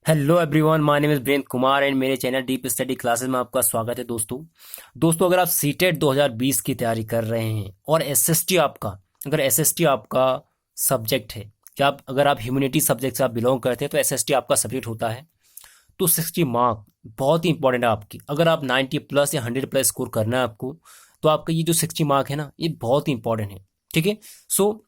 Hello everyone, my name is Virendra Kumar and मेरे channel deep study classes में आपका स्वागत है। दोस्तों अगर आप सीटेट 2020 की तैयारी कर रहे हैं और एसएसटी आपका, अगर एसएसटी आपका सब्जेक्ट है, क्या आप अगर आप ह्यूमैनिटी सब्जेक्ट से आप बिलोंग करते हैं तो एसएसटी आपका सब्जेक्ट होता है। तो 60 मार्क बहुत ही इंपॉर्टेंट है आपकी। अगर आप 90 प्लस या 100 प्लस स्कोर करना है आपको, तो आपका ये जो 60 मार्क है ना, ये बहुत ही इंपॉर्टेंट है। ठीक है। सो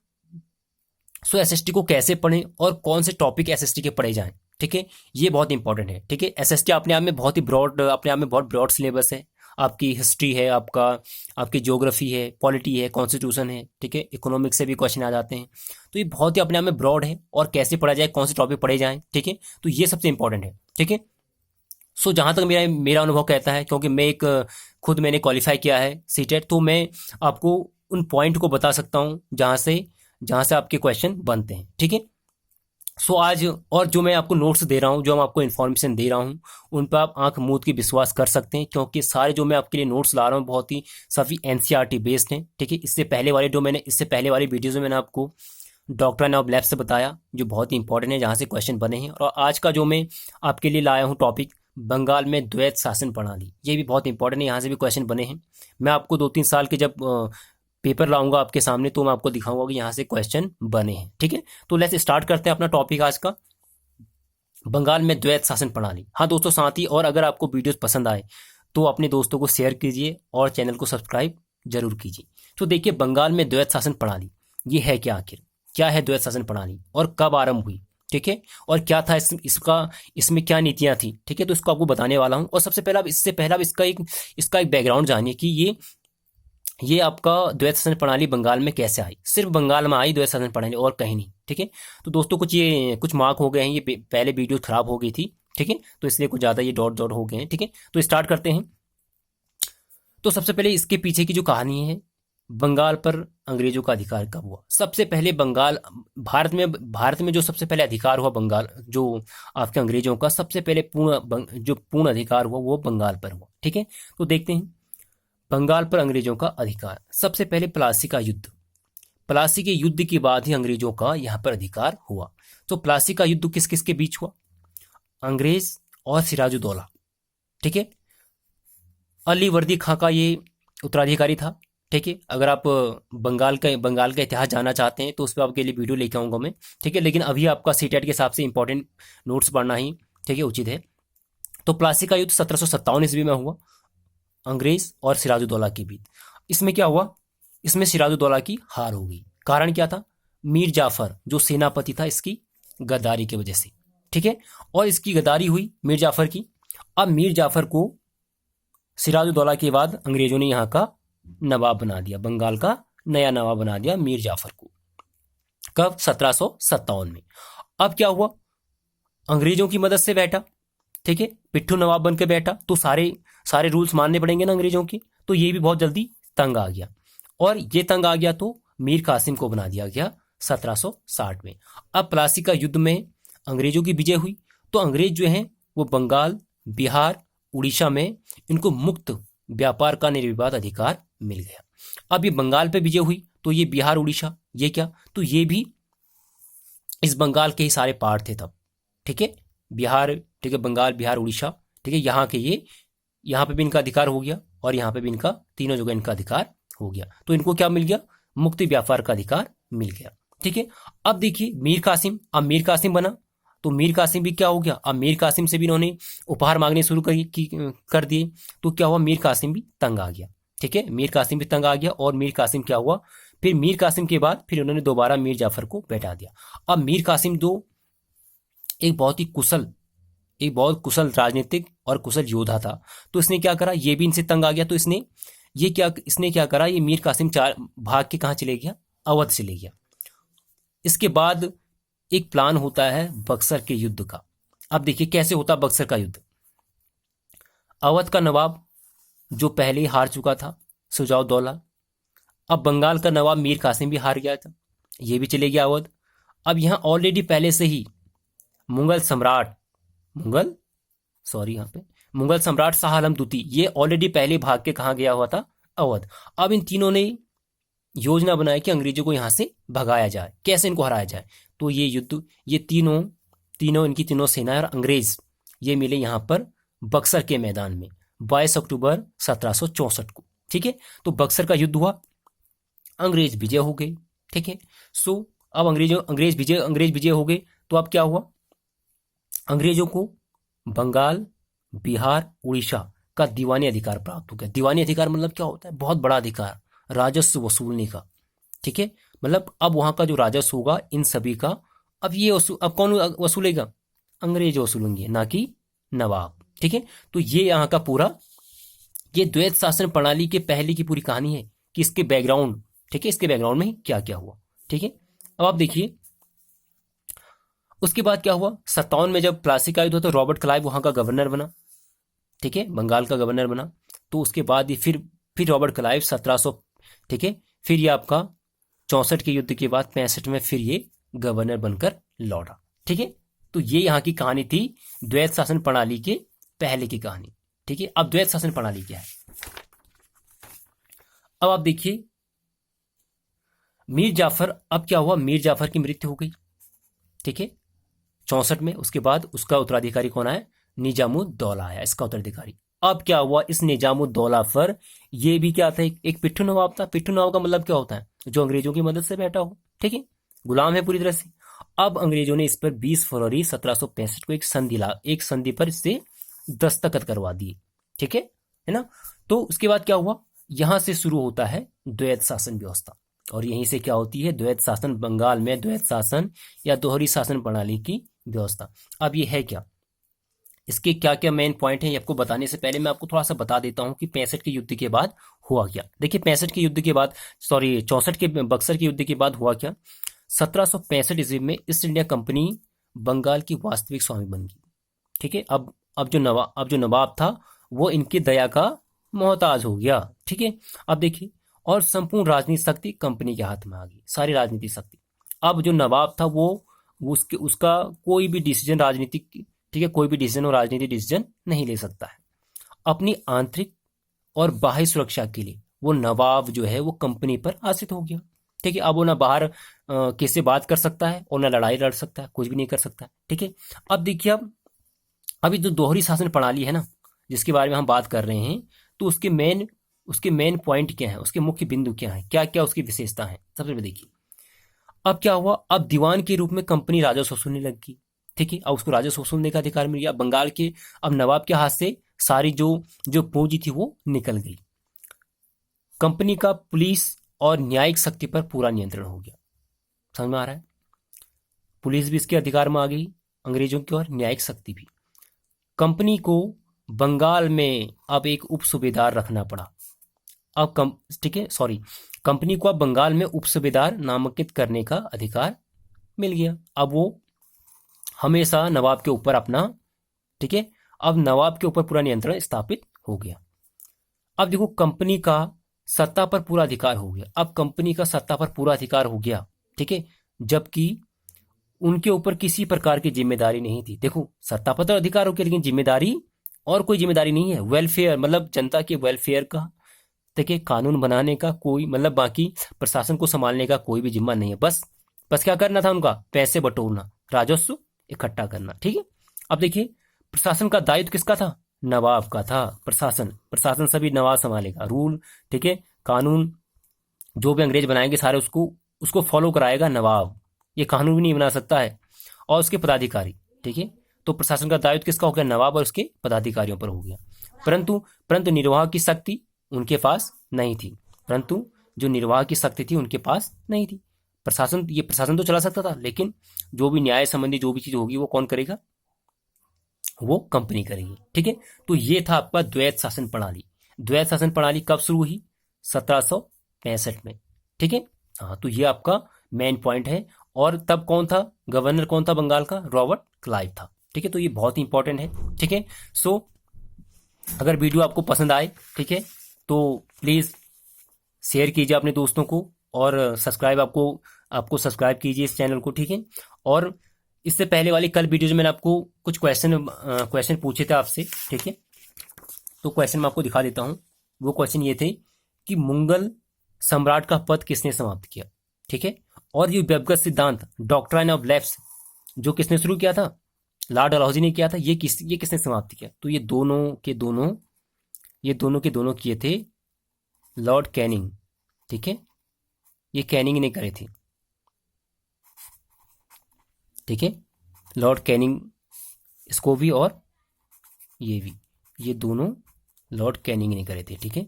सो एसएसटी को कैसे पढ़ें और कौन से टॉपिक एसएसटी के पढ़े जाएं, ठीक है, ये बहुत इंपॉर्टेंट है। ठीक है। एसएसटी अपने आप में बहुत ही ब्रॉड, अपने आप में बहुत ब्रॉड सिलेबस है। आपकी हिस्ट्री है, आपकी ज्योग्राफी है, पॉलिटी है, कॉन्स्टिट्यूशन है, ठीक है, इकोनॉमिक्स से भी क्वेश्चन आ जाते हैं। तो ये बहुत ही अपने आप में ब्रॉड है और कैसे पढ़ा जाए, कौन से टॉपिक पढ़े जाएं, ठीक है, तो ये सबसे इंपॉर्टेंट है। ठीक है। सो जहाँ तक मेरा मेरा अनुभव कहता है, क्योंकि खुद मैंने क्वालिफाई किया है सीटेट, तो मैं आपको उन पॉइंट को बता सकता हूँ जहाँ से आपके क्वेश्चन बनते हैं। ठीक है। सो आज और जो मैं आपको नोट्स दे रहा हूँ, जो मैं आपको इन्फॉर्मेशन दे रहा हूँ, उन पर आप आंख मूंद के विश्वास कर सकते हैं, क्योंकि सारे जो मैं आपके लिए नोट्स ला रहा हूँ बहुत ही सभी एनसीईआरटी बेस्ड हैं। ठीक है। इससे पहले वाली वीडियोज़ में मैंने आपको डॉक्ट्रिन ऑफ लैप्स बताया, जो बहुत ही इंपॉर्टेंट है, जहाँ से क्वेश्चन बने हैं। और आज का जो मैं आपके लिए लाया हूँ टॉपिक, बंगाल में द्वैत शासन प्रणाली, ये भी बहुत इंपॉर्टेंट है, यहाँ से भी क्वेश्चन बने हैं। मैं आपको 2-3 साल के जब पेपर लाऊंगा आपके सामने, तो मैं आपको दिखाऊंगा कि यहाँ से क्वेश्चन बने हैं। ठीक है। तो लेट्स स्टार्ट करते हैं अपना टॉपिक आज का, बंगाल में द्वैत शासन प्रणाली। हाँ दोस्तों, साथ ही और अगर आपको वीडियोस पसंद आए तो अपने दोस्तों को शेयर कीजिए और चैनल को सब्सक्राइब जरूर कीजिए। तो देखिए, बंगाल में द्वैत शासन प्रणाली ये है क्या, आखिर क्या है द्वैत शासन प्रणाली और कब आरंभ हुई, ठीक है, और क्या था इसमें क्या नीतियां थी। ठीक है। तो इसको आपको बताने वाला हूं। और सबसे पहला, इससे पहला इसका एक बैकग्राउंड जानिए कि ये आपका द्वैत शासन प्रणाली बंगाल में कैसे आई। सिर्फ बंगाल में आई द्वैत शासन प्रणाली और कहीं नहीं। ठीक है। तो दोस्तों कुछ मार्क हो गए हैं, ये पहले वीडियो खराब हो गई थी। ठीक है। तो इसलिए कुछ ज़्यादा ये डॉट डॉट हो गए हैं। ठीक है। तो स्टार्ट करते हैं। तो सबसे पहले इसके पीछे की जो कहानी है, बंगाल पर अंग्रेजों का अधिकार कब हुआ। सबसे पहले भारत में जो सबसे पहले अधिकार हुआ बंगाल, जो आपके अंग्रेजों का सबसे पहले जो पूर्ण अधिकार हुआ, वो बंगाल पर हुआ। ठीक है। तो देखते हैं बंगाल पर अंग्रेजों का अधिकार। सबसे पहले प्लासी का युद्ध, प्लासी के युद्ध के बाद ही अंग्रेजों का यहाँ पर अधिकार हुआ। तो प्लासी का युद्ध किस किस के बीच हुआ, अंग्रेज और सिराजुद्दौला। ठीक है। अली वर्दी खां का ये उत्तराधिकारी था। ठीक है। अगर आप बंगाल का इतिहास जानना चाहते हैं तो उस पर आपके लिए वीडियो लेके आऊंगा मैं। ठीक है। लेकिन अभी आपका सीटेट के हिसाब से इंपॉर्टेंट नोट्स पढ़ना ही, ठीक है, उचित है। तो प्लासी का युद्ध 1757 ईस्वी में हुआ, अंग्रेज और सिराजुद्दौला के बीच। इसमें क्या हुआ, इसमें सिराजुद्दौला की हार हो गई। कारण क्या था, मीर जाफर जो सेनापति था, इसकी गद्दारी की वजह से। ठीक है। और इसकी गद्दारी हुई मीर जाफर की। अब मीर जाफर को सिराजुद्दौला के बाद अंग्रेजों ने यहाँ का नवाब बना दिया, बंगाल का नया नवाब बना दिया मीर जाफर को। कब, 1757 में। अब क्या हुआ, अंग्रेजों की मदद से बैठा, ठीक है, पिट्ठू नवाब बन के बैठा, तो सारे सारे रूल्स मानने पड़ेंगे ना अंग्रेजों की। तो ये भी बहुत जल्दी तंग आ गया, और ये तंग आ गया तो मीर कासिम को बना दिया गया 1760 में। अब प्लासी का युद्ध में अंग्रेजों की विजय हुई, तो अंग्रेज जो हैं वो बंगाल, बिहार, उड़ीसा में इनको मुक्त व्यापार का निर्विवाद अधिकार मिल गया। अब ये बंगाल पे विजय हुई, तो ये बिहार, उड़ीसा, ये क्या, तो ये भी इस बंगाल के ही सारे पार्ट थे तब। ठीक है। बिहार, ठीक है, बंगाल, बिहार, उड़ीसा, ठीक है, यहाँ पे भी इनका अधिकार हो गया, और यहाँ पे भी इनका, तीनों जगह इनका अधिकार हो गया। तो इनको क्या मिल गया, मुक्ति व्यापार का अधिकार मिल गया। ठीक है। अब देखिए मीर कासिम बना, तो मीर कासिम भी क्या हो गया, अब मीर कासिम से भी इन्होंने उपहार मांगने शुरू कर दिए। तो क्या हुआ, मीर कासिम भी तंग आ गया। ठीक है। मीर कासिम भी तंग आ गया, और मीर कासिम क्या हुआ, फिर मीर कासिम के बाद फिर उन्होंने दोबारा मीर जाफर को बैठा दिया। अब मीर कासिम दो एक बहुत ही कुशल एक बहुत कुशल राजनीतिक और कुशल योद्धा था। तो इसने क्या करा, ये भी इनसे तंग आ गया, तो इसने क्या करा, ये मीर कासिम चार भाग के कहाँ चले गया, अवध चले गया। इसके बाद एक प्लान होता है बक्सर के युद्ध का। अब देखिए कैसे होता बक्सर का युद्ध। अवध का नवाब जो पहले ही हार चुका था, सुजाउद्दौला, अब बंगाल का नवाब मीर कासिम भी हार गया था, ये भी चले गया अवध। अब यहाँ ऑलरेडी पहले से ही मुगल सम्राट मुगल सॉरी यहाँ पे मुगल सम्राट शाह आलम द्वितीय, ये ऑलरेडी पहले भाग के कहाँ गया हुआ था, अवध। अब इन तीनों ने योजना बनाई कि अंग्रेजों को यहाँ से भगाया जाए, कैसे इनको हराया जाए। तो ये तीनों तीनों इनकी तीनों सेनाएं और अंग्रेज ये मिले यहाँ पर बक्सर के मैदान में 22 अक्टूबर 1764 को। ठीक है, तो बक्सर का युद्ध हुआ, अंग्रेज विजय हो गए। ठीक है, सो अब अंग्रेज विजय हो गए, तो अब क्या हुआ, अंग्रेजों को बंगाल, बिहार, उड़ीसा का दीवानी अधिकार प्राप्त हो गया। दीवानी अधिकार मतलब क्या होता है, बहुत बड़ा अधिकार, राजस्व वसूलने का। ठीक है, मतलब अब वहां का जो राजस्व होगा इन सभी का, अब कौन वसूलेगा, अंग्रेज वसूलेंगे, ना कि नवाब। ठीक है, तो ये यहाँ का पूरा ये द्वैत शासन प्रणाली के पहले की पूरी कहानी है कि इसके बैकग्राउंड, ठीक है, इसके बैकग्राउंड में क्या क्या हुआ। ठीक है, अब आप देखिए उसके बाद क्या हुआ, 57 में जब प्लासी का युद्ध हुआ तो रॉबर्ट क्लाइव वहां का गवर्नर बना। ठीक है, बंगाल का गवर्नर बना। तो उसके बाद ही फिर रॉबर्ट क्लाइव 1700, ठीक है, फिर ये आपका 64 के युद्ध के बाद 65 में फिर ये गवर्नर बनकर लौटा। ठीक है, तो ये यहाँ की कहानी थी द्वैत शासन प्रणाली के पहले की कहानी। ठीक है, अब द्वैत शासन प्रणाली क्या है, अब आप देखिए मीर जाफर, अब क्या हुआ, मीर जाफर की मृत्यु हो गई। ठीक है, 64 में। उसके बाद उसका उत्तराधिकारी कौन आया, निजामुद्दौला आया इसका उत्तराधिकारी। अब क्या हुआ, इस निजामुद्दौला पर ये भी क्या था, एक पिट्ठू नवाब था। पिट्ठू नवाब का मतलब क्या होता है, जो अंग्रेजों की मदद से बैठा हो। ठीक है, गुलाम है पूरी तरह से। अब अंग्रेजों ने इस पर 20 फरवरी 1765 को एक संधि पर इससे दस्तखत करवा दिए। ठीक है ना। तो उसके बाद क्या हुआ, यहां से शुरू होता है द्वैत शासन व्यवस्था, और यहीं से क्या होती है द्वैत शासन, बंगाल में द्वैत शासन या दोहरी शासन प्रणाली की व्यवस्था। अब ये है क्या, इसके क्या क्या मेन पॉइंट हैं, ये आपको बताने से पहले मैं आपको थोड़ा सा बता देता हूं कि 65 के युद्ध के बाद हुआ क्या। देखिए 65 के युद्ध के बाद, सॉरी 64 के बक्सर के युद्ध के बाद हुआ क्या, 1765 ईस्वी में ईस्ट इंडिया कंपनी बंगाल की वास्तविक स्वामी बन गई। ठीक है, अब जो नवाब था वो इनकी दया का मोहताज हो गया। ठीक है, अब देखिए, और संपूर्ण राजनीतिक शक्ति कंपनी के हाथ में आ गई, सारी राजनीतिक शक्ति। अब जो नवाब था वो उसका कोई भी डिसीजन राजनीतिक, ठीक है, कोई भी डिसीजन और राजनीतिक डिसीजन नहीं ले सकता है। अपनी आंतरिक और बाह्य सुरक्षा के लिए वो नवाब जो है वो कंपनी पर आश्रित हो गया। ठीक है, अब वो ना बाहर किससे बात कर सकता है और ना लड़ाई लड़ सकता है, कुछ भी नहीं कर सकता है। ठीक है, अब देखिए, अब अभी जो दोहरी शासन प्रणाली है ना, जिसके बारे में हम बात कर रहे हैं, तो उसके मेन पॉइंट क्या है, उसके मुख्य बिंदु क्या है, क्या क्या उसकी विशेषता है, सबसे पहले देखिए। अब क्या हुआ, अब दीवान के रूप में कंपनी राजस्व वसूलने लग गई। ठीक है, अब उसको राजस्व वसूलने का अधिकार मिल गया बंगाल के। अब नवाब के हाथ से सारी जो जो पूंजी थी वो निकल गई। कंपनी का पुलिस और न्यायिक शक्ति पर पूरा नियंत्रण हो गया। समझ में आ रहा है, पुलिस भी इसके अधिकार में आ गई अंग्रेजों की, और न्यायिक शक्ति भी। कंपनी को बंगाल में अब एक उप सूबेदार रखना पड़ा। ठीक है, सॉरी, कंपनी को अब बंगाल में उप सूबेदार नामांकित करने का अधिकार मिल गया। अब वो हमेशा नवाब के ऊपर अपना, ठीक है, अब नवाब के ऊपर पूरा नियंत्रण स्थापित हो गया। अब देखो, कंपनी का सत्ता पर पूरा अधिकार हो गया। अब कंपनी का सत्ता पर पूरा अधिकार हो गया, ठीक है, जबकि उनके ऊपर किसी प्रकार की जिम्मेदारी नहीं थी। देखो, सत्ता पर तो अधिकार हो गया, लेकिन जिम्मेदारी और कोई जिम्मेदारी नहीं है। वेलफेयर मतलब जनता के वेलफेयर का, देखिए, कानून बनाने का कोई, मतलब बाकी प्रशासन को संभालने का कोई भी जिम्मा नहीं है। बस क्या करना था उनका, पैसे बटोरना, राजस्व इकट्ठा करना। ठीक है, अब देखिए, प्रशासन का दायित्व किसका था, नवाब का था। प्रशासन सभी नवाब संभालेगा, रूल, ठीक है, कानून जो भी अंग्रेज बनाएंगे सारे उसको फॉलो कराएगा नवाब, ये कानून भी नहीं बना सकता है। और उसके पदाधिकारी, ठीक है, तो प्रशासन का दायित्व किसका हो गया, नवाब और उसके पदाधिकारियों पर हो गया। परंतु निर्वाह की शक्ति उनके पास नहीं थी। परंतु जो निर्वाह की शक्ति थी उनके पास नहीं थी। प्रशासन तो चला सकता था, लेकिन जो भी न्याय संबंधी जो भी चीज होगी वो कौन करेगा, वो कंपनी करेगी। ठीक है, तो ये था आपका द्वैत शासन प्रणाली। द्वैत शासन प्रणाली कब शुरू हुई, 1765 में। ठीक है, हाँ, तो ये आपका मेन पॉइंट है। और तब कौन था, गवर्नर कौन था बंगाल का, रॉबर्ट क्लाइव था। ठीक है, तो ये बहुत ही इंपॉर्टेंट है। ठीक है, सो अगर वीडियो आपको पसंद आए, ठीक है, तो प्लीज शेयर कीजिए अपने दोस्तों को, और सब्सक्राइब आपको सब्सक्राइब कीजिए इस चैनल को। ठीक है, और इससे पहले वाली कल वीडियो में मैंने आपको कुछ क्वेश्चन पूछे थे आपसे। ठीक है, तो क्वेश्चन मैं आपको दिखा देता हूं। वो क्वेश्चन ये थे कि मुगल सम्राट का पद किसने समाप्त किया। ठीक है, और ये व्यक्तिगत सिद्धांत, डॉक्ट्राइन ऑफ लेफ्ट, जो किसने शुरू किया था, लॉर्ड डलहौजी ने किया था। ये किसने समाप्त किया? तो ये दोनों के दोनों किए थे लॉर्ड कैनिंग। ठीक है, ये कैनिंग ने करे थे। ठीक है, लॉर्ड कैनिंग, इसको भी और ये भी, ये दोनों लॉर्ड कैनिंग ने करे थे। ठीक है,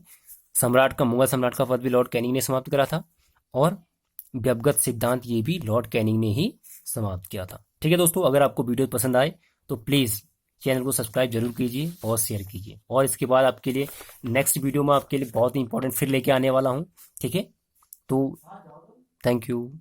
मुगल सम्राट का पद भी लॉर्ड कैनिंग ने समाप्त करा था, और व्यवगत सिद्धांत ये भी लॉर्ड कैनिंग ने ही समाप्त किया था। ठीक है दोस्तों, अगर आपको वीडियो पसंद आए तो प्लीज़ चैनल को सब्सक्राइब जरूर कीजिए और शेयर कीजिए। और इसके बाद आपके लिए नेक्स्ट वीडियो में आपके लिए बहुत ही इंपॉर्टेंट फिर लेके आने वाला हूँ। ठीक है, तो थैंक यू।